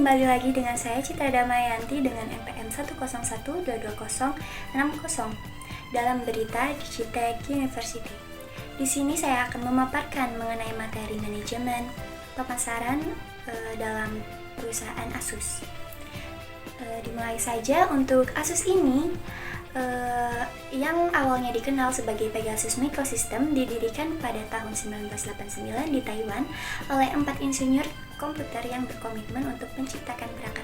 kembali lagi dengan saya Citra Damayanti dengan NPM 101222060 dalam berita Digitech University. Di sini saya akan memaparkan mengenai materi manajemen pemasaran dalam perusahaan Asus. Dimulai saja untuk Asus ini. Yang awalnya dikenal sebagai Pegasus Microsystem didirikan pada tahun 1989 di Taiwan oleh 4 insinyur komputer yang berkomitmen untuk menciptakan perangkat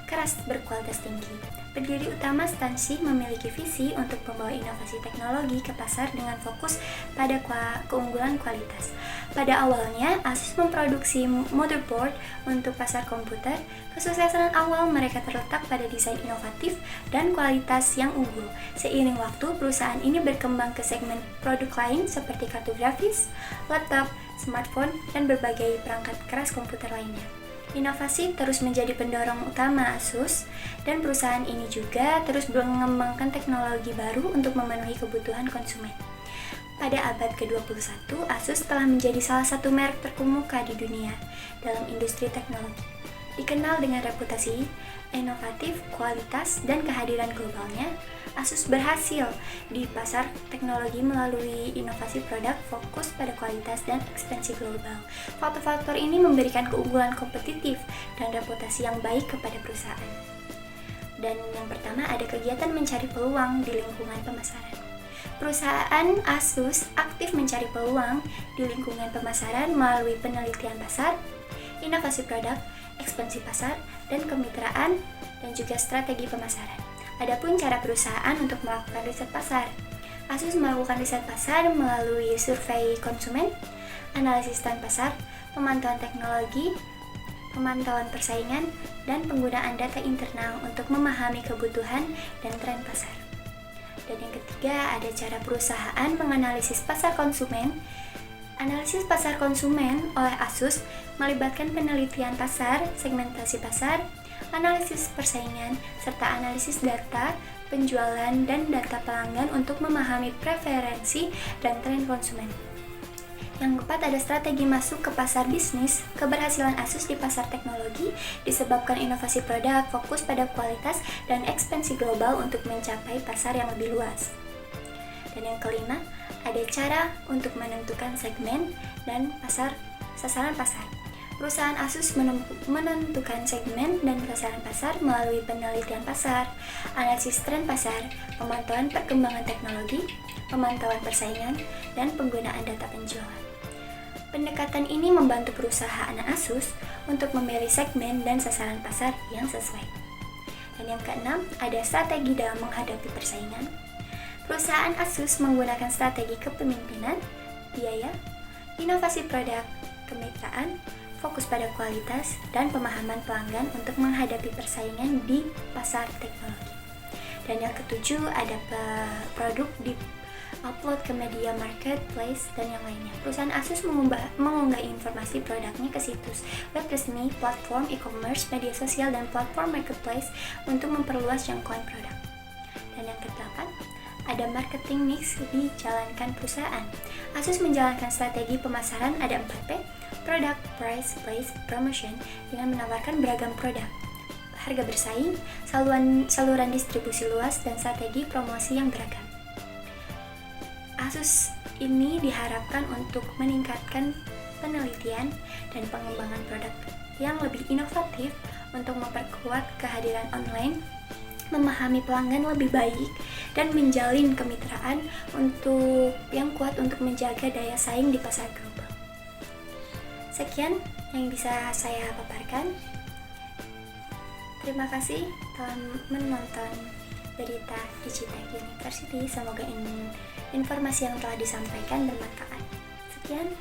keras berkualitas tinggi. Pendiri utama Stansi memiliki visi untuk membawa inovasi teknologi ke pasar dengan fokus pada keunggulan kualitas. Pada awalnya, Asus memproduksi motherboard untuk pasar komputer. Kesuksesan awal mereka terletak pada desain inovatif dan kualitas yang unggul. Seiring waktu, perusahaan ini berkembang ke segmen produk lain seperti kartu grafis, laptop, smartphone, dan berbagai perangkat keras komputer lainnya. Inovasi terus menjadi pendorong utama Asus, dan perusahaan ini juga terus mengembangkan teknologi baru untuk memenuhi kebutuhan konsumen. Pada abad ke-21, Asus telah menjadi salah satu merek terkemuka di dunia dalam industri teknologi. Dikenal dengan reputasi, inovatif, kualitas, dan kehadiran globalnya, Asus berhasil di pasar teknologi melalui inovasi produk fokus pada kualitas dan ekspansi global. Faktor-faktor ini memberikan keunggulan kompetitif dan reputasi yang baik kepada perusahaan. Dan yang pertama ada kegiatan mencari peluang di lingkungan pemasaran. Perusahaan Asus aktif mencari peluang di lingkungan pemasaran melalui penelitian pasar, inovasi produk, ekspansi pasar, dan kemitraan, dan juga strategi pemasaran. Adapun cara perusahaan untuk melakukan riset pasar. Asus melakukan riset pasar melalui survei konsumen, analisis tren pasar, pemantauan teknologi, pemantauan persaingan, dan penggunaan data internal untuk memahami kebutuhan dan tren pasar. Dan yang ketiga, ada cara perusahaan menganalisis pasar konsumen. Analisis pasar konsumen oleh Asus melibatkan penelitian pasar, segmentasi pasar, analisis persaingan, serta analisis data penjualan dan data pelanggan untuk memahami preferensi dan tren konsumen. Yang keempat ada strategi masuk ke pasar bisnis. Keberhasilan Asus di pasar teknologi disebabkan inovasi produk, fokus pada kualitas, dan ekspansi global untuk mencapai pasar yang lebih luas. Dan yang kelima, ada cara untuk menentukan segmen dan sasaran pasar. Perusahaan Asus menentukan segmen dan sasaran pasar melalui penelitian pasar, analisis tren pasar, pemantauan perkembangan teknologi, pemantauan persaingan, dan penggunaan data penjualan. Pendekatan ini membantu perusahaan Asus untuk memilih segmen dan sasaran pasar yang sesuai. Dan yang keenam, ada strategi dalam menghadapi persaingan. Perusahaan Asus menggunakan strategi kepemimpinan, biaya, inovasi produk, kemitraan, fokus pada kualitas, dan pemahaman pelanggan untuk menghadapi persaingan di pasar teknologi. Dan yang ketujuh, ada produk di-upload ke media marketplace dan yang lainnya. Perusahaan Asus mengunggah informasi produknya ke situs web resmi, platform e-commerce, media sosial, dan platform marketplace untuk memperluas jangkauan produk. Dan yang kedelapan, ada marketing mix dijalankan perusahaan. Asus menjalankan strategi pemasaran ada 4P, product, price, place, promotion, dengan menawarkan beragam produk, harga bersaing, saluran distribusi luas, dan strategi promosi yang beragam. Asus ini diharapkan untuk meningkatkan penelitian dan pengembangan produk yang lebih inovatif untuk memperkuat kehadiran online, memahami pelanggan lebih baik, dan menjalin kemitraan yang kuat untuk menjaga daya saing di pasar global. Sekian yang bisa saya paparkan. Terima kasih telah menonton berita Digitech University. Semoga informasi yang telah disampaikan bermanfaat. Sekian.